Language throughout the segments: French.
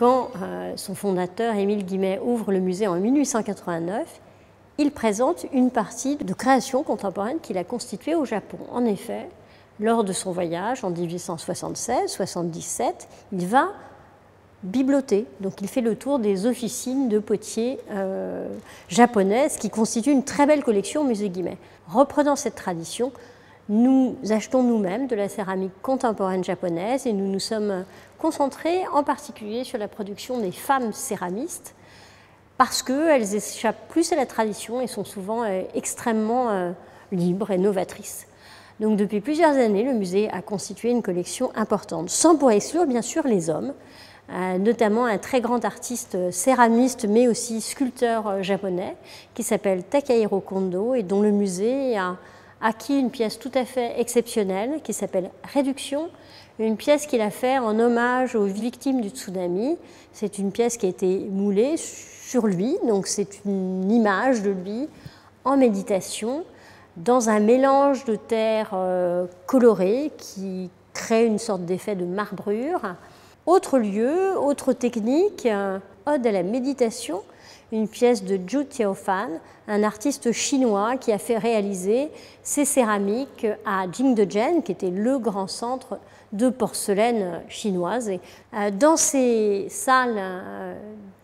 quand son fondateur, Émile Guimet, ouvre le musée en 1889, il présente une partie de création contemporaine qu'il a constituée au Japon. En effet, lors de son voyage en 1876-77, il va bibloter, donc il fait le tour des officines de potiers japonaises qui constituent une très belle collection au musée Guimet. Reprenant cette tradition, nous achetons nous-mêmes de la céramique contemporaine japonaise et nous nous sommes concentrés en particulier sur la production des femmes céramistes parce qu'elles échappent plus à la tradition et sont souvent extrêmement libres et novatrices. Donc depuis plusieurs années, le musée a constitué une collection importante, sans pour exclure bien sûr les hommes, notamment un très grand artiste céramiste mais aussi sculpteur japonais qui s'appelle Takahiro Kondo et dont le musée a acquis une pièce tout à fait exceptionnelle qui s'appelle Réduction, une pièce qu'il a fait en hommage aux victimes du tsunami. C'est une pièce qui a été moulée sur lui, donc c'est une image de lui en méditation dans un mélange de terre colorée qui crée une sorte d'effet de marbrure. Autre lieu, autre technique, ode à la méditation, une pièce de Zhu Tiaofan, un artiste chinois qui a fait réaliser ses céramiques à Jingdezhen, qui était le grand centre de porcelaine chinoise. Et dans ces salles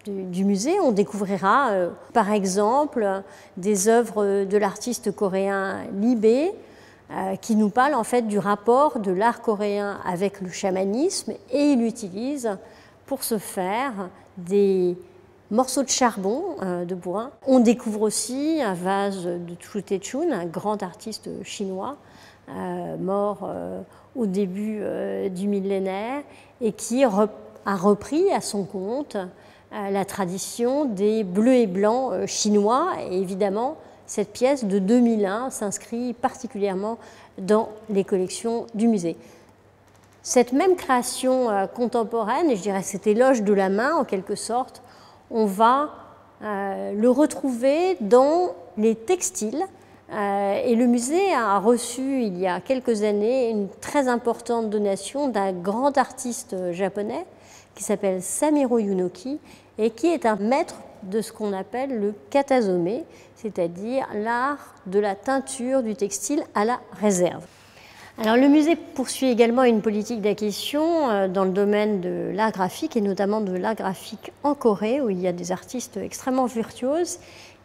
du musée, on découvrira par exemple des œuvres de l'artiste coréen Li Bei, qui nous parle en fait du rapport de l'art coréen avec le chamanisme, et il utilise pour ce faire des morceaux de charbon de bois. On découvre aussi un vase de Chu Techun, un grand artiste chinois mort au début du millénaire et qui a repris à son compte la tradition des bleus et blancs chinois. Et évidemment, cette pièce de 2001 s'inscrit particulièrement dans les collections du musée. Cette même création contemporaine, et je dirais cet éloge de la main en quelque sorte, on va le retrouver dans les textiles. Et le musée a reçu il y a quelques années une très importante donation d'un grand artiste japonais qui s'appelle Samiro Yunoki et qui est un maître de ce qu'on appelle le katasome, c'est-à-dire l'art de la teinture du textile à la réserve. Alors, le musée poursuit également une politique d'acquisition dans le domaine de l'art graphique et notamment de l'art graphique en Corée où il y a des artistes extrêmement virtuoses.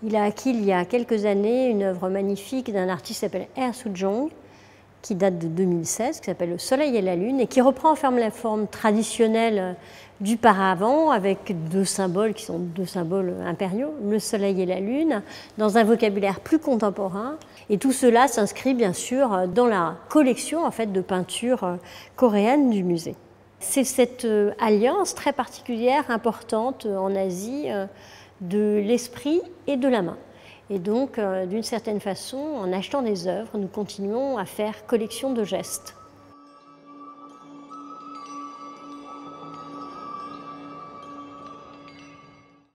Il a acquis il y a quelques années une œuvre magnifique d'un artiste qui s'appelle Er Soo-jong qui date de 2016, qui s'appelle Le Soleil et la Lune et qui reprend en ferme la forme traditionnelle du paravent avec deux symboles qui sont deux symboles impériaux, le Soleil et la Lune, dans un vocabulaire plus contemporain. Et tout cela s'inscrit bien sûr dans la collection en fait, de peintures coréennes du musée. C'est cette alliance très particulière, importante en Asie, de l'esprit et de la main. Et donc, d'une certaine façon, en achetant des œuvres, nous continuons à faire collection de gestes.